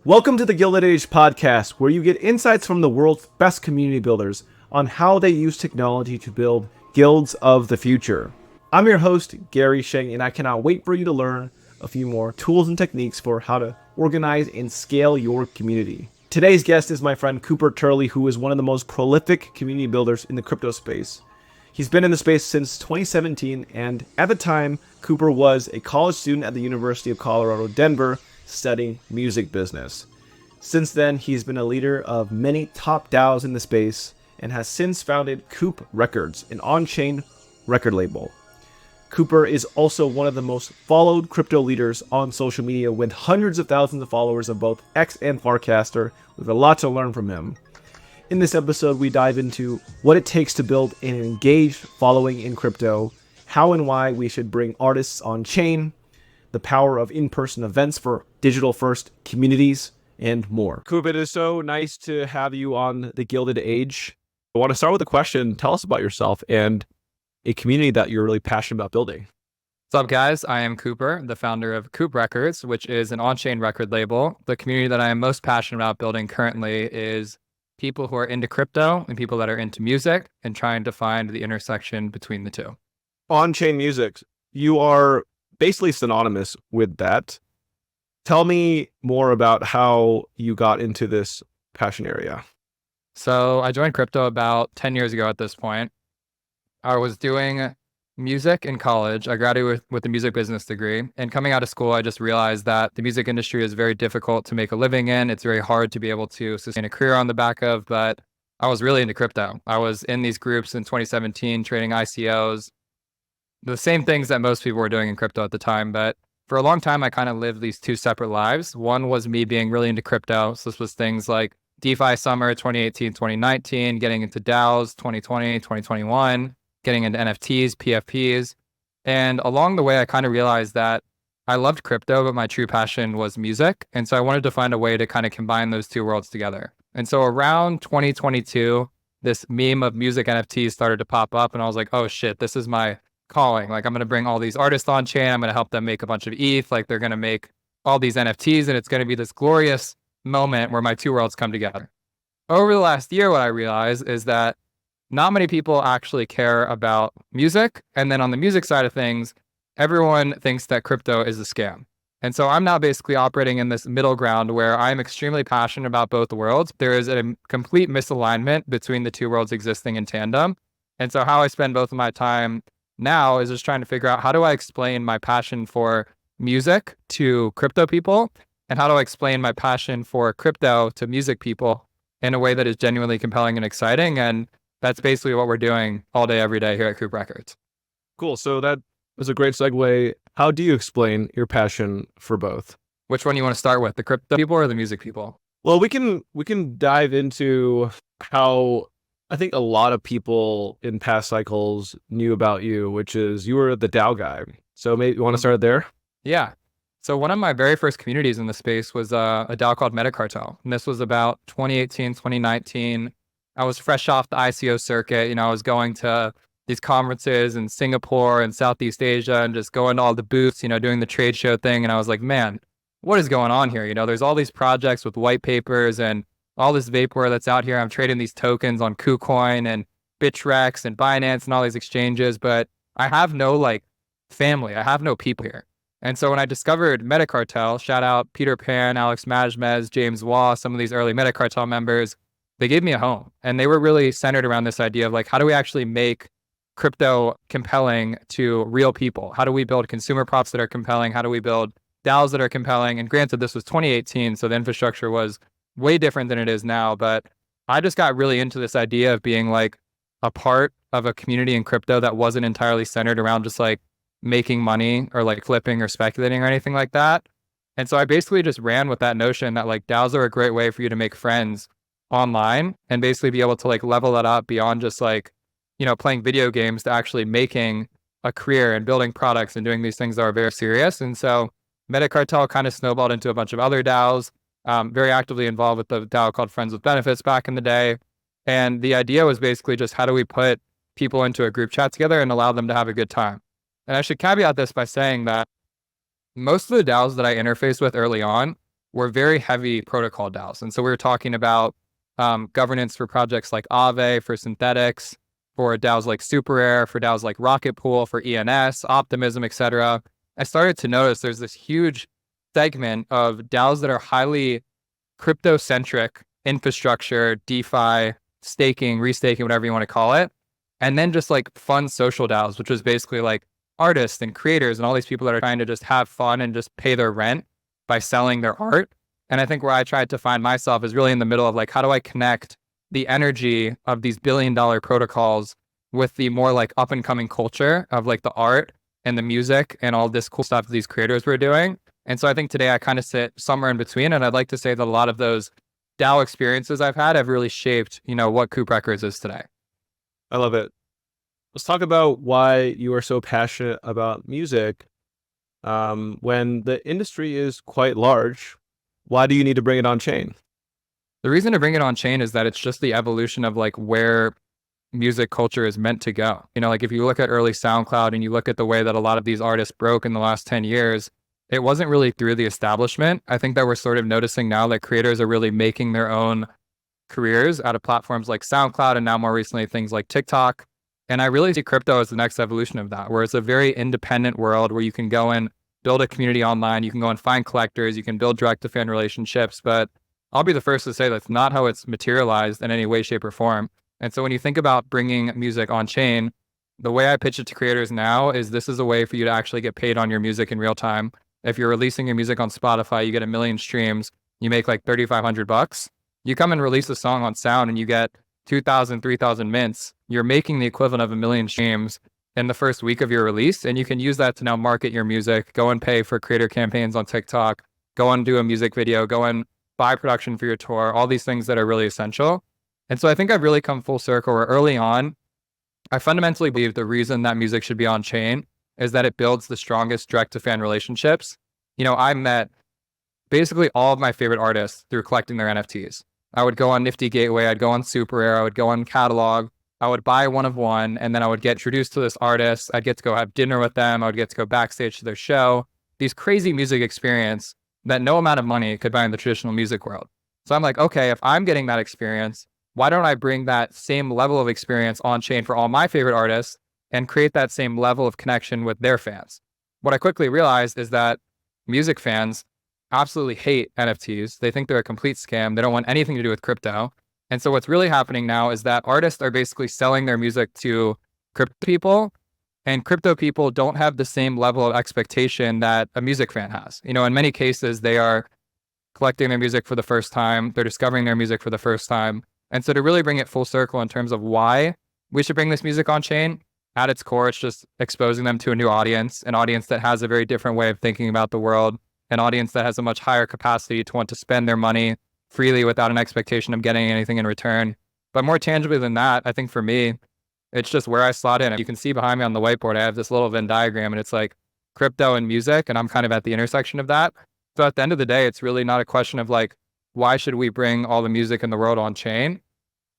Welcome to the Gilded Age podcast, where you get insights from the world's best community builders on how they use technology to build guilds of the future. I'm your host, Gary Sheng, and I cannot wait for you to learn a few more tools and techniques for how to organize and scale your community. Today's guest is my friend Cooper Turley, who is one of the most prolific community builders in the crypto space. He's been in the space since 2017, and at the time, Cooper was a college student at the University of Colorado, Denver, studying music business. Since then, he's been a leader of many top DAOs in the space and has since founded Coop Records, an on-chain record label. Cooper is also one of the most followed crypto leaders on social media with hundreds of thousands of followers of both X and Farcaster. We have a lot to learn from him. In this episode, we dive into what it takes to build an engaged following in crypto, how and why we should bring artists on chain, the power of in-person events for digital-first communities, and more. Coop, it is so nice to have you on the Gilded Age. I want to start with a question. Tell us about yourself and a community that you're really passionate about building. What's up, guys? I am Cooper, the founder of Coop Records, which is an on-chain record label. The community that I am most passionate about building currently is people who are into crypto and people that are into music and trying to find the intersection between the two. On-chain music, you are basically synonymous with that. Tell me more about how you got into this passion area. So I joined crypto about 10 years ago at this point. I was doing music in college. I graduated with a music business degree. And coming out of school, I just realized that the music industry is very difficult to make a living in. It's very hard to be able to sustain a career on the back of, but I was really into crypto. I was in these groups in 2017, trading ICOs, the same things that most people were doing in crypto at the time. But for a long time, I kind of lived these two separate lives. One was me being really into crypto. So this was things like DeFi summer 2018, 2019, getting into DAOs 2020, 2021, getting into NFTs, PFPs. And along the way, I kind of realized that I loved crypto, but my true passion was music. And so I wanted to find a way to kind of combine those two worlds together. And so around 2022, this meme of music NFTs started to pop up, and I was like, oh shit, this is my calling. Like, I'm going to bring all these artists on chain. I'm going to help them make a bunch of ETH. Like, they're going to make all these NFTs, and it's going to be this glorious moment where my two worlds come together. Over the last year, what I realized is that not many people actually care about music. And then on the music side of things, everyone thinks that crypto is a scam. And so I'm now basically operating in this middle ground where I'm extremely passionate about both worlds. There is a complete misalignment between the two worlds existing in tandem. And so how I spend both of my time now is just trying to figure out, how do I explain my passion for music to crypto people? And how do I explain my passion for crypto to music people in a way that is genuinely compelling and exciting? And that's basically what we're doing all day, every day here at Coop Records. Cool. So that was a great segue. How do you explain your passion for both? Which one you want to start with, the crypto people or the music people? Well, we can dive into how I think a lot of people in past cycles knew about you, which is you were the DAO guy. So maybe you want to start there? Yeah. So one of my very first communities in the space was a DAO called Metacartel. And this was about 2018, 2019. I was fresh off the ICO circuit. I was going to these conferences in Singapore and Southeast Asia and just going to all the booths, doing the trade show thing. And I was like, man, what is going on here? There's all these projects with white papers and all this vaporware that's out here. I'm trading these tokens on KuCoin and Bittrex and Binance and all these exchanges, but I have no family. I have no people here. And so when I discovered Metacartel, shout out Peter Pan, Alex Majmez, James Waugh, some of these early Metacartel members, they gave me a home. And they were really centered around this idea of how do we actually make crypto compelling to real people? How do we build consumer props that are compelling? How do we build DAOs that are compelling? And granted, this was 2018, so the infrastructure was way different than it is now. But I just got really into this idea of being a part of a community in crypto that wasn't entirely centered around just making money or flipping or speculating or anything like that. And so I basically just ran with that notion that DAOs are a great way for you to make friends online and basically be able to level that up beyond just playing video games to actually making a career and building products and doing these things that are very serious. And so Metacartel kind of snowballed into a bunch of other DAOs, very actively involved with the DAO called Friends with Benefits back in the day. And the idea was basically just, how do we put people into a group chat together and allow them to have a good time? And I should caveat this by saying that most of the DAOs that I interfaced with early on were very heavy protocol DAOs. And so we were talking about governance for projects like Aave, for synthetics, for DAOs like SuperAir, for DAOs like Rocket Pool, for ENS, Optimism, etc. I started to notice there's this huge segment of DAOs that are highly crypto-centric infrastructure, DeFi, staking, restaking, whatever you want to call it. And then just like fun social DAOs, which was basically like artists and creators and all these people that are trying to just have fun and just pay their rent by selling their art. And I think where I tried to find myself is really in the middle of like, how do I connect the energy of these billion-dollar protocols with the more like up and coming culture of like the art and the music and all this cool stuff that these creators were doing. And so I think today I kind of sit somewhere in between. And I'd like to say that a lot of those DAO experiences I've had have really shaped, what Coop Records is today. I love it. Let's talk about why you are so passionate about music. When the industry is quite large, why do you need to bring it on chain? The reason to bring it on chain is that it's just the evolution of like where music culture is meant to go. Like if you look at early SoundCloud and you look at the way that a lot of these artists broke in the last 10 years, it wasn't really through the establishment. I think that we're sort of noticing now that creators are really making their own careers out of platforms like SoundCloud and now more recently things like TikTok. And I really see crypto as the next evolution of that, where it's a very independent world where you can go and build a community online, you can go and find collectors, you can build direct-to-fan relationships. But I'll be the first to say that's not how it's materialized in any way, shape, or form. And so when you think about bringing music on chain, the way I pitch it to creators now is this is a way for you to actually get paid on your music in real time. If you're releasing your music on Spotify, you get 1 million streams, you make like $3,500. You come and release a song on Sound and you get 2,000, 3,000 mints. You're making the equivalent of 1 million streams in the first week of your release. And you can use that to now market your music, go and pay for creator campaigns on TikTok, go and do a music video, go and buy production for your tour, all these things that are really essential. And so I think I've really come full circle where early on, I fundamentally believe the reason that music should be on chain is that it builds the strongest direct-to-fan relationships. I met basically all of my favorite artists through collecting their NFTs. I would go on Nifty Gateway, I'd go on SuperAir, I would go on Catalog, I would buy one of one, and then I would get introduced to this artist. I'd get to go have dinner with them. I would get to go backstage to their show. These crazy music experience that no amount of money could buy in the traditional music world. So I'm like, okay, if I'm getting that experience, why don't I bring that same level of experience on chain for all my favorite artists and create that same level of connection with their fans? What I quickly realized is that music fans absolutely hate NFTs. They think they're a complete scam. They don't want anything to do with crypto. And so what's really happening now is that artists are basically selling their music to crypto people, and crypto people don't have the same level of expectation that a music fan has. In many cases, they are collecting their music for the first time. They're discovering their music for the first time. And so to really bring it full circle in terms of why we should bring this music on chain, at its core, it's just exposing them to a new audience, an audience that has a very different way of thinking about the world, an audience that has a much higher capacity to want to spend their money freely without an expectation of getting anything in return. But more tangibly than that, I think for me, it's just where I slot in. You can see behind me on the whiteboard, I have this little Venn diagram and it's like crypto and music, and I'm kind of at the intersection of that. So at the end of the day, it's really not a question of like, why should we bring all the music in the world on chain?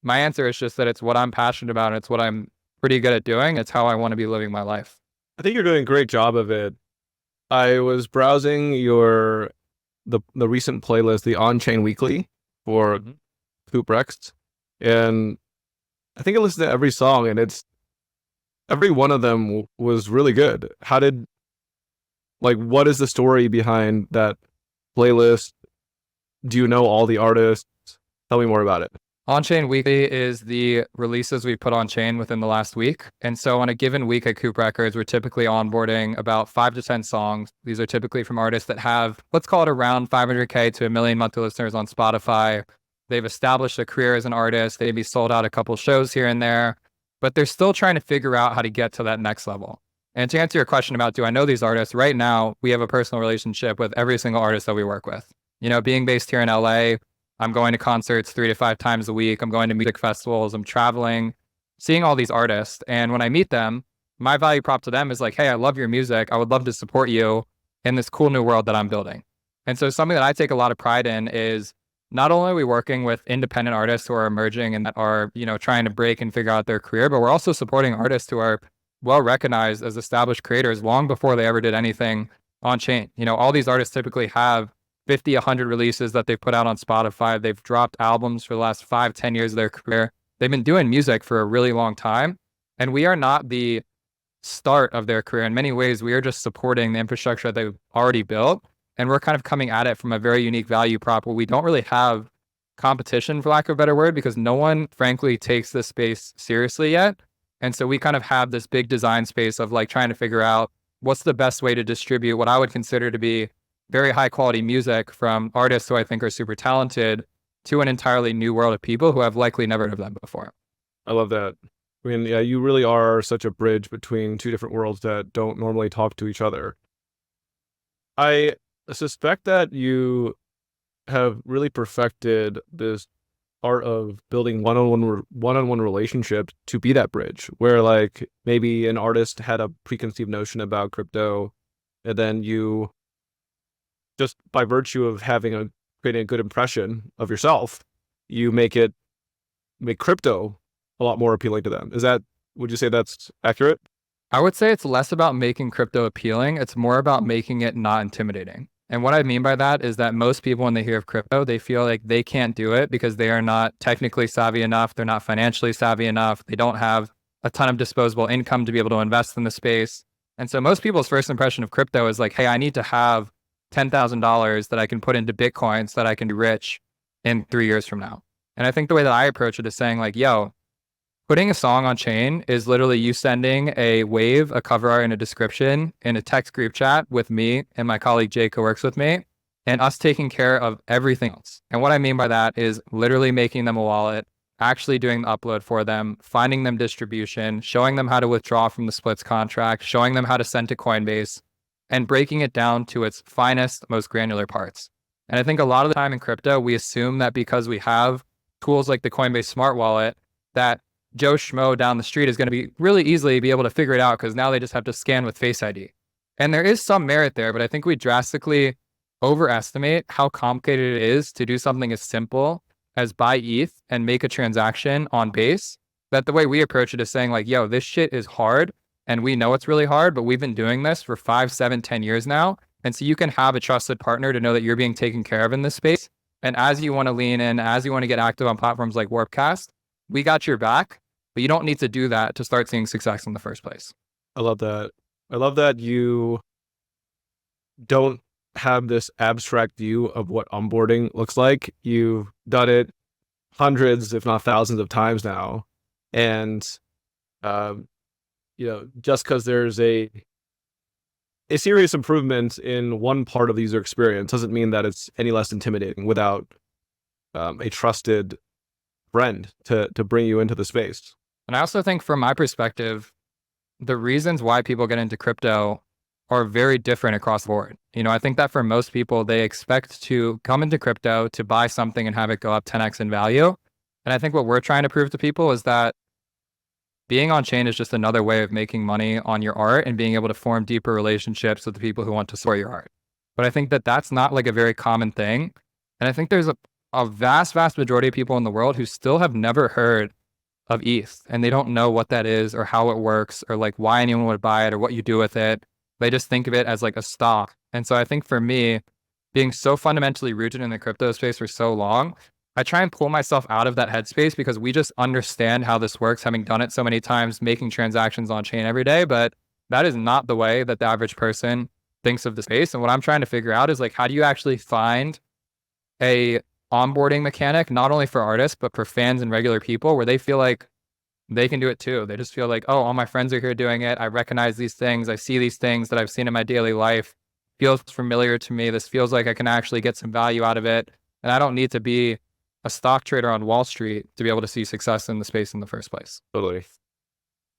My answer is just that it's what I'm passionate about and it's what I'm pretty good at doing. It's how I want to be living my life. I think you're doing a great job of it. I was browsing the recent playlist, the Onchain Weekly for Coop Rex, and I think I listened to every song, and every one of them was really good. What is the story behind that playlist? Do you know all the artists? Tell me more about it. Onchain Weekly is the releases we put on chain within the last week. And so on a given week at Coop Records, we're typically onboarding about 5 to 10 songs. These are typically from artists that have, let's call it around 500K to 1 million monthly listeners on Spotify. They've established a career as an artist. They maybe sold out a couple shows here and there, but they're still trying to figure out how to get to that next level. And to answer your question about, do I know these artists? Right now, we have a personal relationship with every single artist that we work with. Being based here in LA, I'm going to concerts 3 to 5 times a week. I'm going to music festivals. I'm traveling, seeing all these artists. And when I meet them, my value prop to them is like, hey, I love your music. I would love to support you in this cool new world that I'm building. And so something that I take a lot of pride in is not only are we working with independent artists who are emerging and that are, trying to break and figure out their career, but we're also supporting artists who are well recognized as established creators long before they ever did anything on chain. All these artists typically have 50, 100 releases that they've put out on Spotify. They've dropped albums for the last 5, 10 years of their career. They've been doing music for a really long time. And we are not the start of their career. In many ways, we are just supporting the infrastructure that they've already built. And we're kind of coming at it from a very unique value prop where we don't really have competition, for lack of a better word, because no one, frankly, takes this space seriously yet. And so we kind of have this big design space of like trying to figure out what's the best way to distribute what I would consider to be very high quality music from artists who I think are super talented to an entirely new world of people who have likely never heard of them before. I love that. I mean, yeah, you really are such a bridge between two different worlds that don't normally talk to each other. I suspect that you have really perfected this art of building one-on-one relationships to be that bridge, where like maybe an artist had a preconceived notion about crypto, and then you, just by virtue of creating a good impression of yourself, you make crypto a lot more appealing to them. Would you say that's accurate? I would say it's less about making crypto appealing. It's more about making it not intimidating. And what I mean by that is that most people, when they hear of crypto, they feel like they can't do it because they are not technically savvy enough. They're not financially savvy enough. They don't have a ton of disposable income to be able to invest in the space. And so most people's first impression of crypto is like, hey, I need to have $10,000 that I can put into Bitcoin so that I can be rich in 3 years from now. And I think the way that I approach it is saying like, yo, putting a song on chain is literally you sending a wave, a cover art, and a description in a text group chat with me and my colleague Jake, who works with me, and us taking care of everything else. And what I mean by that is literally making them a wallet, actually doing the upload for them, finding them distribution, showing them how to withdraw from the splits contract, showing them how to send to Coinbase, and breaking it down to its finest, most granular parts. And I think a lot of the time in crypto, we assume that because we have tools like the Coinbase Smart Wallet, that Joe Schmo down the street is going to be really easily be able to figure it out because now they just have to scan with Face ID. And there is some merit there, but I think we drastically overestimate how complicated it is to do something as simple as buy ETH and make a transaction on Base. That the way we approach it is saying like, yo, this shit is hard and we know it's really hard, but we've been doing this for 5, 7, 10 years now. And so you can have a trusted partner to know that you're being taken care of in this space. And as you want to lean in, as you want to get active on platforms like Warpcast, we got your back. But you don't need to do that to start seeing success in the first place. I love that. I love that you don't have this abstract view of what onboarding looks like. You've done it hundreds, if not thousands of times now. And, just because there's a serious improvement in one part of the user experience doesn't mean that it's any less intimidating without a trusted friend to bring you into the space. And I also think from my perspective, the reasons why people get into crypto are very different across the board. I think that for most people, they expect to come into crypto to buy something and have it go up 10x in value. And I think what we're trying to prove to people is that being on chain is just another way of making money on your art and being able to form deeper relationships with the people who want to support your art. But I think that that's not like a very common thing. And I think there's a vast, vast majority of people in the world who still have never heard of ETH and they don't know what that is or how it works or like why anyone would buy it or what you do with it. They just think of it as like a stock. And so I think for me, being so fundamentally rooted in the crypto space for so long, I try and pull myself out of that headspace because we just understand how this works, having done it so many times, making transactions on chain every day. But that is not the way that the average person thinks of the space. And what I'm trying to figure out is like, how do you actually find a onboarding mechanic, not only for artists, but for fans and regular people where they feel like they can do it too. They just feel like, oh, all my friends are here doing it. I recognize these things. I see these things that I've seen in my daily life. Feels familiar to me. This feels like I can actually get some value out of it. And I don't need to be a stock trader on Wall Street to be able to see success in the space in the first place. Totally.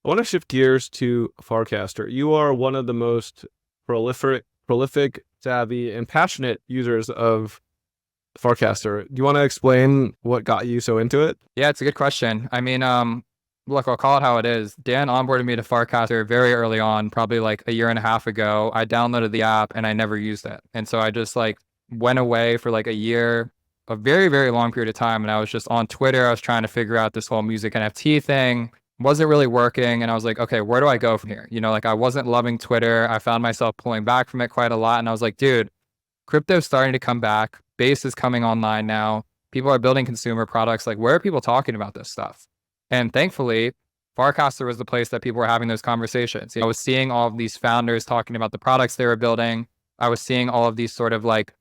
I want to shift gears to Farcaster. You are one of the most prolific, savvy, and passionate users of Farcaster. Do you want to explain what got you so into it? Yeah, it's a good question. I mean, look, I'll call it how it is. Dan onboarded me to Farcaster very early on, probably like a year and a half ago. I downloaded the app and I never used it. And so I just like went away for like a year, a very, very long period of time. And I was just on Twitter. I was trying to figure out this whole music NFT thing. Wasn't really working. And I was like, okay, where do I go from here? Like I wasn't loving Twitter. I found myself pulling back from it quite a lot. And I was like, dude, crypto's starting to come back. Base is coming online now. People are building consumer products. Like, where are people talking about this stuff? And thankfully, Farcaster was the place that people were having those conversations. I was seeing all of these founders talking about the products they were building. I was seeing all of these sort of like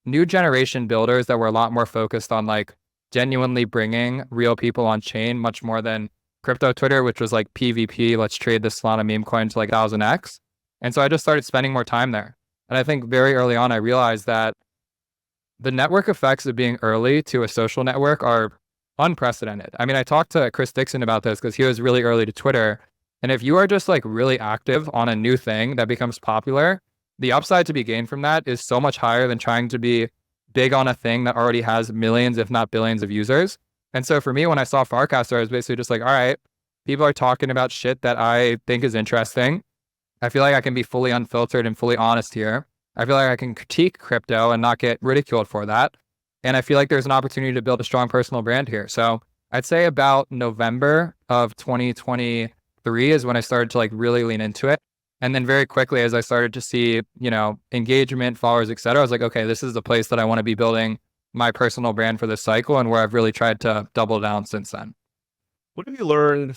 new generation builders that were a lot more focused on like genuinely bringing real people on chain, much more than crypto Twitter, which was like PvP, let's trade this Solana meme coin to like 1000x. And so I just started spending more time there. And I think very early on, I realized that the network effects of being early to a social network are unprecedented. I mean, I talked to Chris Dixon about this because he was really early to Twitter. And if you are just like really active on a new thing that becomes popular, the upside to be gained from that is so much higher than trying to be big on a thing that already has millions, if not billions of users. And so for me, when I saw Farcaster, I was basically just like, all right, people are talking about shit that I think is interesting. I feel like I can be fully unfiltered and fully honest here. I feel like I can critique crypto and not get ridiculed for that. And I feel like there's an opportunity to build a strong personal brand here. So I'd say about November of 2023 is when I started to like really lean into it. And then very quickly, as I started to see, you know, engagement, followers, et cetera, I was like, okay, this is the place that I want to be building my personal brand for this cycle, and where I've really tried to double down since then. What have you learned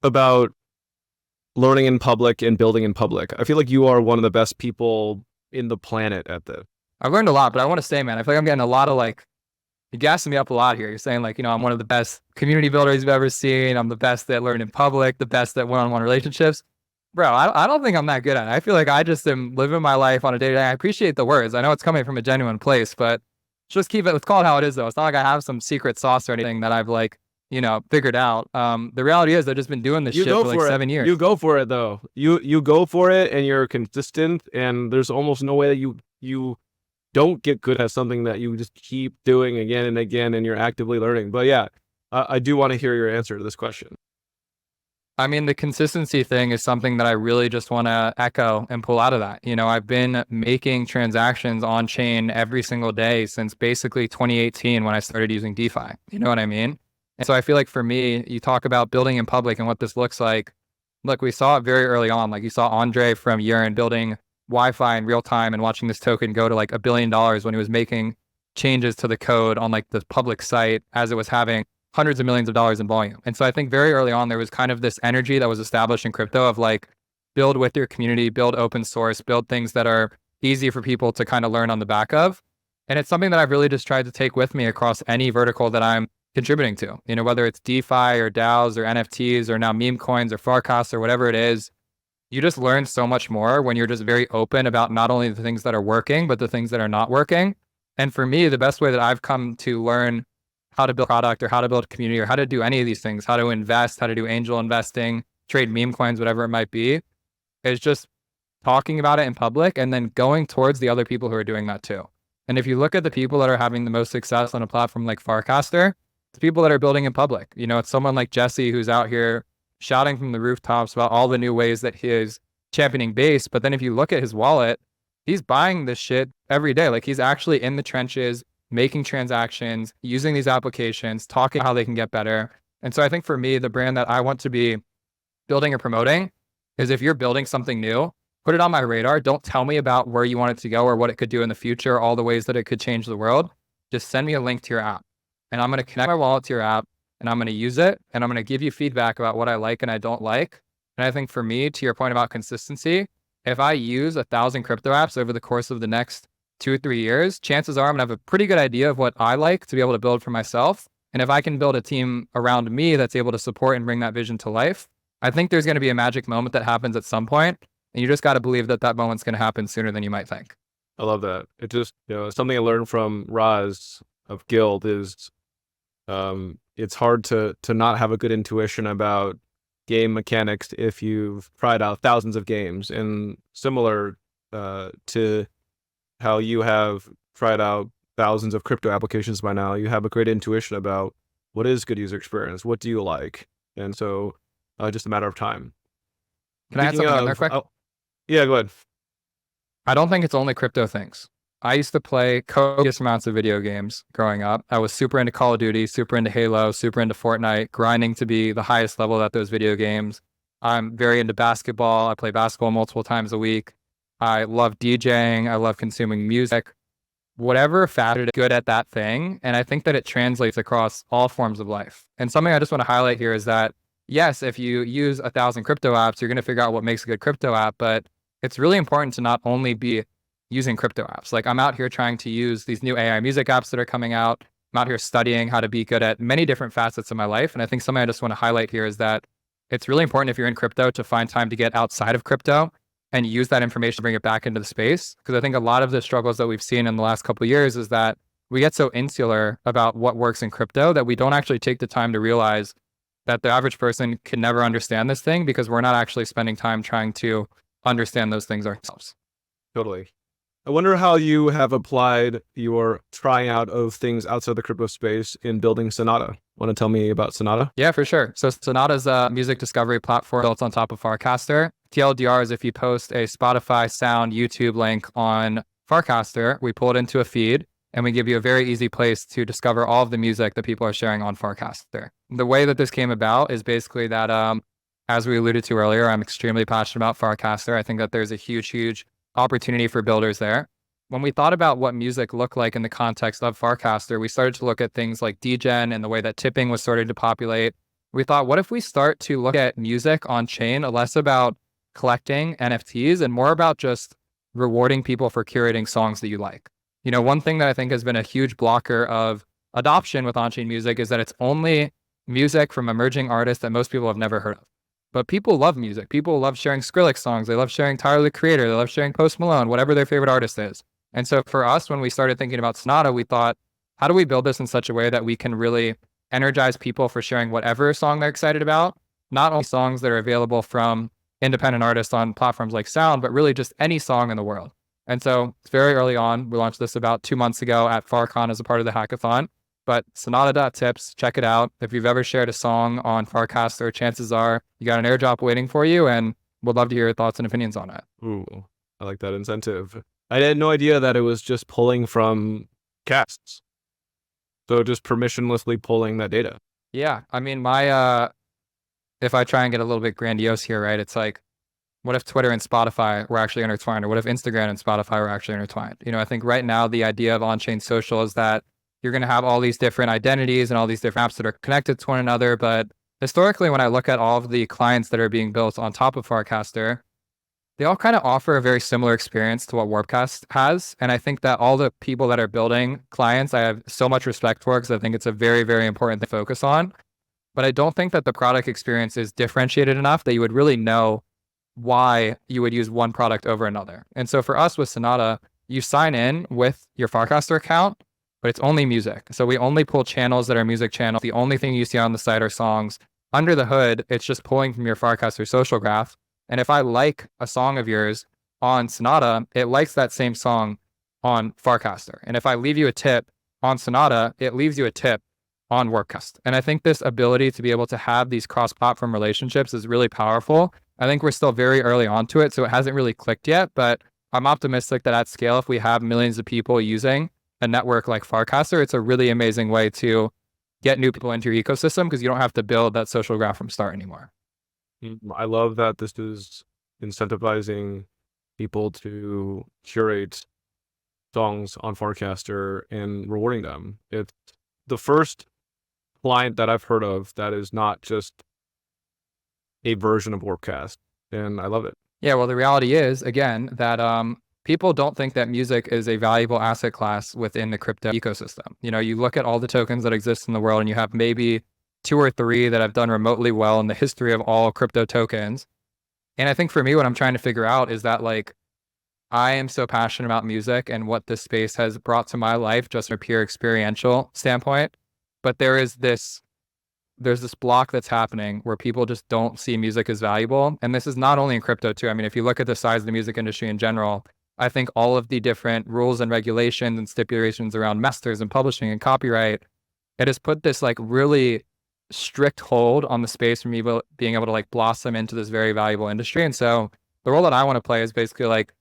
about learning in public and building in public? I feel like you are one of the best people in the planet at this. I've learned a lot, but I want to say, man, I feel like I'm getting a lot of like, you're gassing me up a lot here. You're saying like, you know, I'm one of the best community builders you've ever seen. I'm the best at learning in public, the best at one-on-one relationships. Bro, I don't think I'm that good at it. I feel like I just am living my life on a day-to-day. I appreciate the words. I know it's coming from a genuine place, but just keep it, let's call it how it is though. It's not like I have some secret sauce or anything that I've like, you know, figured out. The reality is I've just been doing this shit for like 7 years. You go for it though. You go for it and you're consistent, and there's almost no way that you don't get good at something that you just keep doing again and again, and you're actively learning. But yeah, I do want to hear your answer to this question. I mean, the consistency thing is something that I really just want to echo and pull out of that. You know, I've been making transactions on chain every single day since basically 2018 when I started using DeFi. You know what I mean? And so I feel like for me, you talk about building in public and what this looks like. Look, we saw it very early on. Like you saw Andre from Yearn building Wi-Fi in real time and watching this token go to like $1 billion when he was making changes to the code on like the public site as it was having hundreds of millions of dollars in volume. And so I think very early on, there was kind of this energy that was established in crypto of like, build with your community, build open source, build things that are easy for people to kind of learn on the back of. And it's something that I've really just tried to take with me across any vertical that I'm contributing to, you know, whether it's DeFi or DAOs or NFTs or now meme coins or Farcaster or whatever it is. You just learn so much more when you're just very open about not only the things that are working, but the things that are not working. And for me, the best way that I've come to learn how to build product or how to build a community or how to do any of these things, how to invest, how to do angel investing, trade meme coins, whatever it might be, is just talking about it in public and then going towards the other people who are doing that too. And if you look at the people that are having the most success on a platform like Farcaster, it's people that are building in public. You know, it's someone like Jesse who's out here shouting from the rooftops about all the new ways that he is championing base. But then if you look at his wallet, he's buying this shit every day. Like he's actually in the trenches, making transactions, using these applications, talking how they can get better. And so I think for me, the brand that I want to be building or promoting is if you're building something new, put it on my radar. Don't tell me about where you want it to go or what it could do in the future, all the ways that it could change the world. Just send me a link to your app. And I'm going to connect my wallet to your app and I'm going to use it. And I'm going to give you feedback about what I like and I don't like. And I think for me, to your point about consistency, if I use 1,000 crypto apps over the course of the next 2 or 3 years, chances are I'm gonna have a pretty good idea of what I like to be able to build for myself. And if I can build a team around me that's able to support and bring that vision to life, I think there's going to be a magic moment that happens at some point, and you just got to believe that that moment's going to happen sooner than you might think. I love that. It just, you know, something I learned from Raz of Guild is it's hard to not have a good intuition about game mechanics if you've tried out thousands of games, and similar to how you have tried out thousands of crypto applications by now, you have a great intuition about what is good user experience, what do you like, and so just a matter of time. Can I add something on there quick? Yeah, go ahead. I don't think it's only crypto things. I used to play copious amounts of video games growing up. I was super into Call of Duty, super into Halo, super into Fortnite, grinding to be the highest level at those video games. I'm very into basketball. I play basketball multiple times a week. I love DJing. I love consuming music. Whatever facet is good at that thing. And I think that it translates across all forms of life. And something I just want to highlight here is that, yes, if you use 1,000 crypto apps, you're going to figure out what makes a good crypto app. But it's really important to not only be using crypto apps. Like I'm out here trying to use these new AI music apps that are coming out. I'm out here studying how to be good at many different facets of my life. And I think something I just want to highlight here is that it's really important if you're in crypto to find time to get outside of crypto and use that information to bring it back into the space. Because I think a lot of the struggles that we've seen in the last couple of years is that we get so insular about what works in crypto that we don't actually take the time to realize that the average person can never understand this thing because we're not actually spending time trying to understand those things ourselves. Totally. I wonder how you have applied your trying out of things outside the crypto space in building Sonata. Want to tell me about Sonata? Yeah, for sure. So Sonata is a music discovery platform built on top of Farcaster. TLDR is if you post a Spotify, Sound, YouTube link on Farcaster, we pull it into a feed and we give you a very easy place to discover all of the music that people are sharing on Farcaster. The way that this came about is basically that, as we alluded to earlier, I'm extremely passionate about Farcaster. I think that there's a huge opportunity for builders there. When we thought about what music looked like in the context of Farcaster, we started to look at things like degen and the way that tipping was starting to populate. We thought, what if we start to look at music on chain, less about collecting NFTs and more about just rewarding people for curating songs that you like? You know, one thing that I think has been a huge blocker of adoption with on-chain music is that it's only music from emerging artists that most people have never heard of. But people love music. People love sharing Skrillex songs. They love sharing Tyler, the Creator. They love sharing Post Malone, whatever their favorite artist is. And so for us, when we started thinking about Sonata, we thought, how do we build this in such a way that we can really energize people for sharing whatever song they're excited about? Not only songs that are available from independent artists on platforms like Sound, but really just any song in the world. And so it's very early on. We launched this about 2 months ago at FarCon as a part of the hackathon. But Sonata.tips, check it out. If you've ever shared a song on Farcaster, chances are you got an airdrop waiting for you, and we'd love to hear your thoughts and opinions on it. Ooh, I like that incentive. I had no idea that it was just pulling from casts. So just permissionlessly pulling that data. Yeah, I mean, if I try and get a little bit grandiose here, right? It's like, what if Twitter and Spotify were actually intertwined? Or what if Instagram and Spotify were actually intertwined? You know, I think right now the idea of on-chain social is that you're going to have all these different identities and all these different apps that are connected to one another. But historically, when I look at all of the clients that are being built on top of Farcaster, they all kind of offer a very similar experience to what Warpcast has. And I think that all the people that are building clients, I have so much respect for because I think it's a very important thing to focus on. But I don't think that the product experience is differentiated enough that you would really know why you would use one product over another. And so for us with Sonata, you sign in with your Farcaster account, but it's only music. So we only pull channels that are music channels. The only thing you see on the site are songs. Under the hood, it's just pulling from your Farcaster social graph. And if I like a song of yours on Sonata, it likes that same song on Farcaster. And if I leave you a tip on Sonata, it leaves you a tip on Warpcast. And I think this ability to be able to have these cross-platform relationships is really powerful. I think we're still very early onto it, so it hasn't really clicked yet, but I'm optimistic that at scale, if we have millions of people using a network like Farcaster, it's a really amazing way to get new people into your ecosystem because you don't have to build that social graph from start anymore. I love that this is incentivizing people to curate songs on Farcaster and rewarding them. It's the first client that I've heard of that is not just a version of Warpcast, and I love it. Yeah, well, the reality is, again, that people don't think that music is a valuable asset class within the crypto ecosystem. You know, you look at all the tokens that exist in the world and you have maybe 2 or 3 that have done remotely well in the history of all crypto tokens. And I think for me, what I'm trying to figure out is that, like, I am so passionate about music and what this space has brought to my life just from a pure experiential standpoint. But there's this block that's happening where people just don't see music as valuable. And this is not only in crypto too. I mean, if you look at the size of the music industry in general, I think all of the different rules and regulations and stipulations around masters and publishing and copyright, it has put this like really strict hold on the space from being able to like blossom into this very valuable industry. And so the role that I want to play is basically like,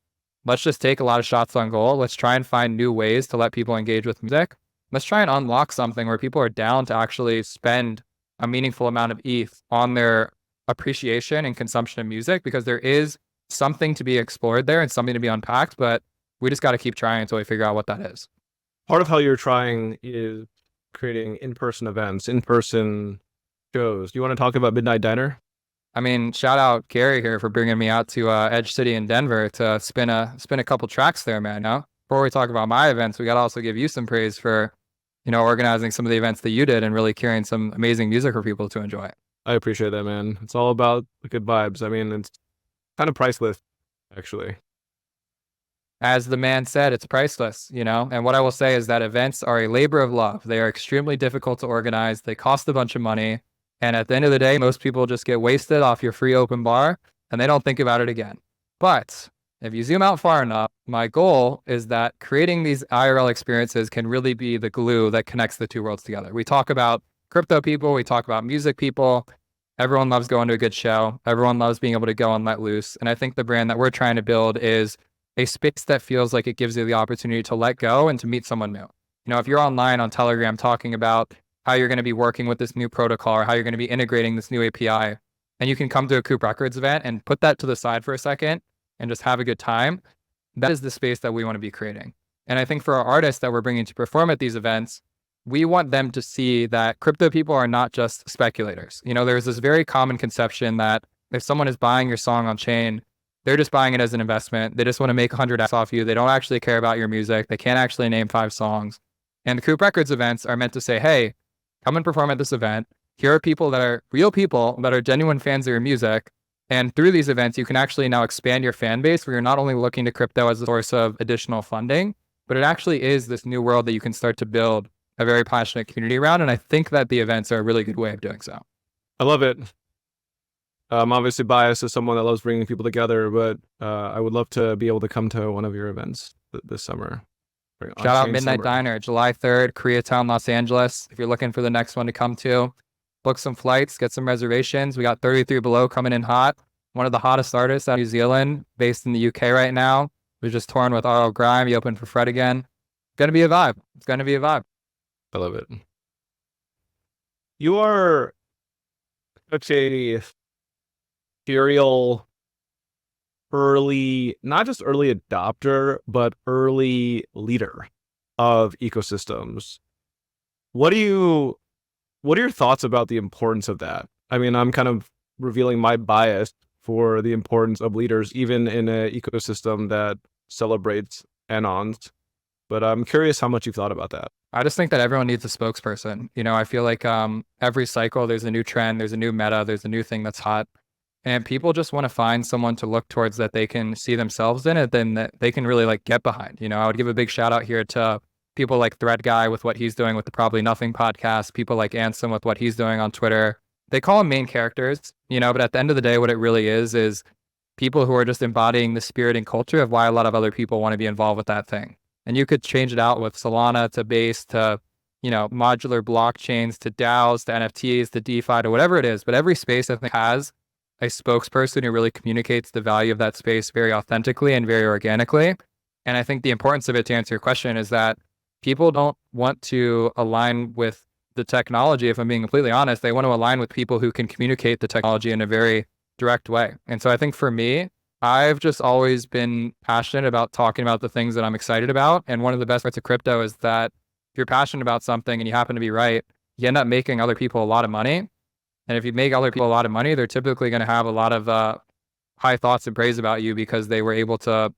let's just take a lot of shots on goal. Let's try and find new ways to let people engage with music. Let's try and unlock something where people are down to actually spend a meaningful amount of ETH on their appreciation and consumption of music, because there is something to be explored there and something to be unpacked, but we just got to keep trying until we figure out what that is. Part of how you're trying is creating in-person events, in-person shows. Do you want to talk about Midnight Diner? I mean, shout out Gary here for bringing me out to Edge City in Denver to spin a couple tracks there, man. No? Before we talk about my events, we got to also give you some praise for, organizing some of the events that you did and really carrying some amazing music for people to enjoy. I appreciate that, man. It's all about the good vibes. I mean, it's kind of priceless, actually. As the man said, it's priceless, And what I will say is that events are a labor of love. They are extremely difficult to organize. They cost a bunch of money. And at the end of the day, most people just get wasted off your free open bar and they don't think about it again. But if you zoom out far enough, my goal is that creating these IRL experiences can really be the glue that connects the two worlds together. We talk about crypto people, we talk about music people. Everyone loves going to a good show. Everyone loves being able to go and let loose. And I think the brand that we're trying to build is a space that feels like it gives you the opportunity to let go and to meet someone new. If you're online on Telegram talking about how you're going to be working with this new protocol or how you're going to be integrating this new API, and you can come to a Coop Records event and put that to the side for a second and just have a good time, that is the space that we want to be creating. And I think for our artists that we're bringing to perform at these events, we want them to see that crypto people are not just speculators. There's this very common conception that if someone is buying your song on chain, they're just buying it as an investment. They just want to make 100x off you. They don't actually care about your music. They can't actually name 5 songs. And the Coop Records events are meant to say, hey, come and perform at this event. Here are people that are real people that are genuine fans of your music. And through these events, you can actually now expand your fan base where you're not only looking to crypto as a source of additional funding, but it actually is this new world that you can start to build a very passionate community around. And I think that the events are a really good way of doing so. I love it. I'm obviously biased as someone that loves bringing people together, but I would love to be able to come to one of your events this summer. Shout out Midnight Diner, July 3rd, Koreatown, Los Angeles. If you're looking for the next one to come to, book some flights, get some reservations. We got 33 Below coming in hot. One of the hottest artists out of New Zealand, based in the UK right now. We're just touring with R.L. Grime. He opened for Fred again. Gonna be a vibe. It's gonna be a vibe. I love it. You are such a serial not just early adopter, but early leader of ecosystems. What are your thoughts about the importance of that? I mean, I'm kind of revealing my bias for the importance of leaders, even in an ecosystem that celebrates anons. But I'm curious how much you've thought about that. I just think that everyone needs a spokesperson. I feel like every cycle, there's a new trend, there's a new meta, there's a new thing that's hot. And people just want to find someone to look towards that they can see themselves in it, then that they can really get behind. I would give a big shout out here to people like Thread Guy with what he's doing with the Probably Nothing podcast, people like Ansem with what he's doing on Twitter. They call them main characters, but at the end of the day, what it really is people who are just embodying the spirit and culture of why a lot of other people want to be involved with that thing. And you could change it out with Solana to Base to, modular blockchains to DAOs to NFTs to DeFi to whatever it is. But every space I think has a spokesperson who really communicates the value of that space very authentically and very organically. And I think the importance of it, to answer your question, is that people don't want to align with the technology. If I'm being completely honest, they want to align with people who can communicate the technology in a very direct way. And so I think for me, I've just always been passionate about talking about the things that I'm excited about. And one of the best parts of crypto is that if you're passionate about something and you happen to be right, you end up making other people a lot of money. And if you make other people a lot of money, they're typically going to have a lot of high thoughts and praise about you because they were able to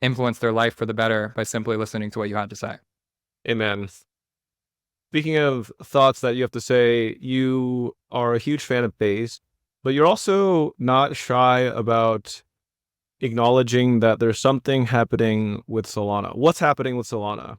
influence their life for the better by simply listening to what you had to say. Amen. Speaking of thoughts that you have to say, you are a huge fan of Base, but you're also not shy about acknowledging that there's something happening with Solana. What's happening with Solana?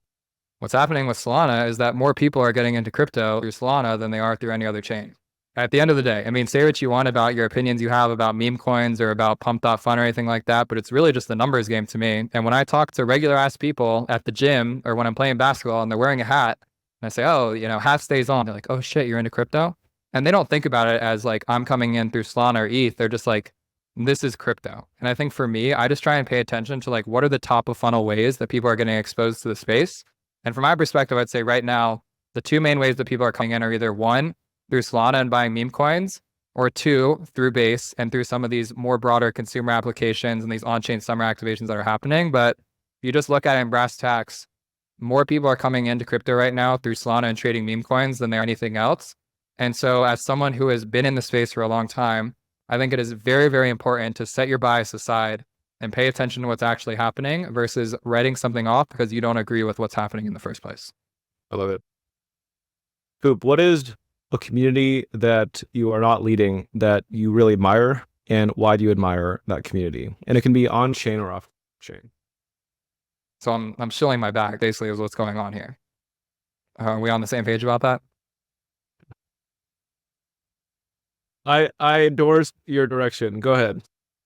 What's happening with Solana is that more people are getting into crypto through Solana than they are through any other chain. At the end of the day, I mean, say what you want about your opinions you have about meme coins or about pump.fun or anything like that, but it's really just the numbers game to me. And when I talk to regular ass people at the gym or when I'm playing basketball and they're wearing a hat, and I say, oh, hat stays on. They're like, oh shit, you're into crypto? And they don't think about it as like, I'm coming in through Solana or ETH. They're just like, this is crypto. And I think for me, I just try and pay attention to what are the top of funnel ways that people are getting exposed to the space. And from my perspective, I'd say right now, the two main ways that people are coming in are either one, through Solana and buying meme coins, or two, through base and through some of these more broader consumer applications and these on-chain summer activations that are happening. But if you just look at it in brass tacks, more people are coming into crypto right now through Solana and trading meme coins than they're anything else. And so as someone who has been in the space for a long time, I think it is very, very important to set your bias aside and pay attention to what's actually happening versus writing something off because you don't agree with what's happening in the first place. I love it. Coop, what is a community that you are not leading that you really admire, and why do you admire that community? And it can be on chain or off chain. So I'm shilling my back, basically, is what's going on here. Are we on the same page about that? I endorse your direction. Go ahead.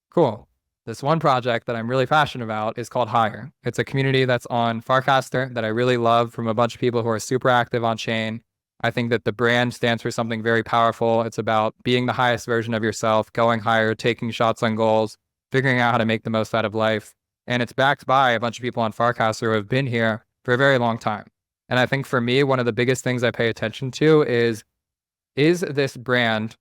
Cool. This one project that I'm really passionate about is called Hire. It's a community that's on Farcaster that I really love from a bunch of people who are super active on chain. I think that the brand stands for something very powerful. It's about being the highest version of yourself, going higher, taking shots on goals, figuring out how to make the most out of life. And it's backed by a bunch of people on Farcaster who have been here for a very long time. And I think for me, one of the biggest things I pay attention to is this brand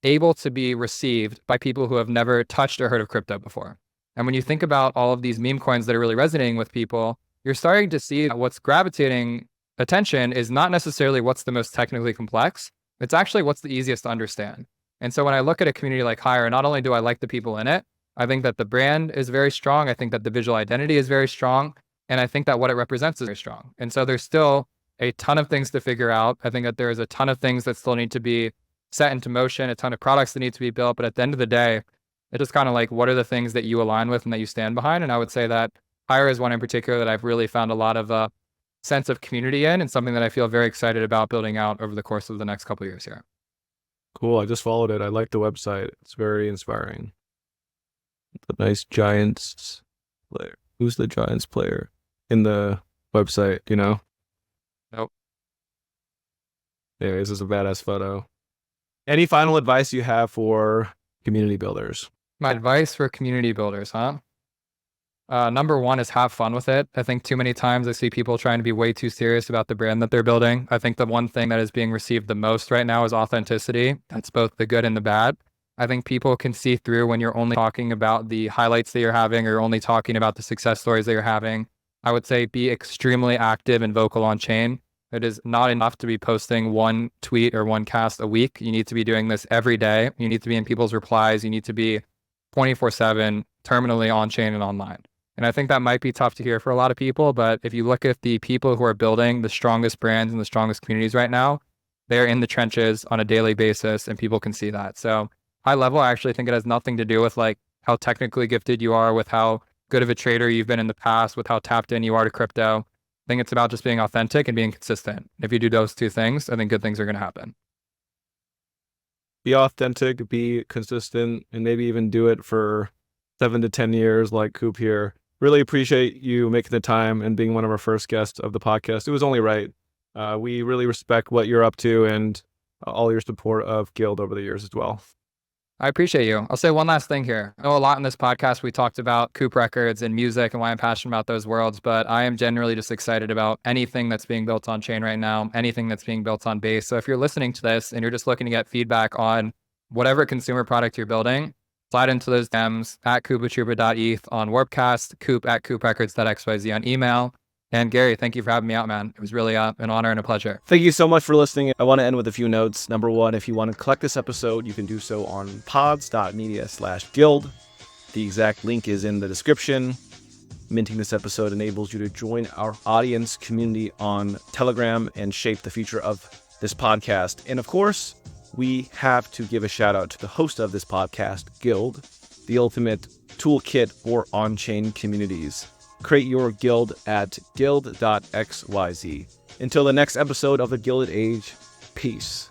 able to be received by people who have never touched or heard of crypto before? And when you think about all of these meme coins that are really resonating with people, you're starting to see that what's gravitating attention is not necessarily what's the most technically complex. It's actually what's the easiest to understand. And so when I look at a community like Hire, not only do I like the people in it, I think that the brand is very strong. I think that the visual identity is very strong. And I think that what it represents is very strong. And so there's still a ton of things to figure out. I think that there's a ton of things that still need to be set into motion, a ton of products that need to be built. But at the end of the day, it's just kind of like, what are the things that you align with and that you stand behind? And I would say that Hire is one in particular that I've really found a lot of sense of community in, and something that I feel very excited about building out over the course of the next couple of years here. Cool. I just followed it. I like the website. It's very inspiring. The nice Giants player. Who's the Giants player in the website? You know? Nope. Anyways, this is a badass photo. Any final advice you have for community builders? My advice for community builders, huh? Number one is have fun with it. I think too many times I see people trying to be way too serious about the brand that they're building. I think the one thing that is being received the most right now is authenticity. That's both the good and the bad. I think people can see through when you're only talking about the highlights that you're having, or you're only talking about the success stories that you're having. I would say be extremely active and vocal on chain. It is not enough to be posting one tweet or one cast a week. You need to be doing this every day. You need to be in people's replies. You need to be 24/7, terminally on chain and online. And I think that might be tough to hear for a lot of people, but if you look at the people who are building the strongest brands and the strongest communities right now, they're in the trenches on a daily basis, and people can see that. So high level, I actually think it has nothing to do with like how technically gifted you are, with how good of a trader you've been in the past, with how tapped in you are to crypto. I think it's about just being authentic and being consistent. If you do those two things, I think good things are going to happen. Be authentic, be consistent, and maybe even do it for 7 to 10 years like Coop here. Really appreciate you making the time and being one of our first guests of the podcast. It was only right. We really respect what you're up to and all your support of Guild over the years as well. I appreciate you. I'll say one last thing here. I know a lot in this podcast, we talked about Coop Records and music and why I'm passionate about those worlds, but I am generally just excited about anything that's being built on chain right now, anything that's being built on base. So if you're listening to this and you're just looking to get feedback on whatever consumer product you're building, slide into those DMs at koopatroopa.eth on Warpcast, Coop at kooprecords.xyz on email. And Gary, thank you for having me out, man. It was really an honor and a pleasure. Thank you so much for listening. I want to end with a few notes. Number one, if you want to collect this episode, you can do so on pods.media/guild. The exact link is in the description. Minting this episode enables you to join our audience community on Telegram and shape the future of this podcast. And of course, we have to give a shout out to the host of this podcast, Guild, the ultimate toolkit for on-chain communities. Create your guild at guild.xyz. Until the next episode of The Gilded Age, peace.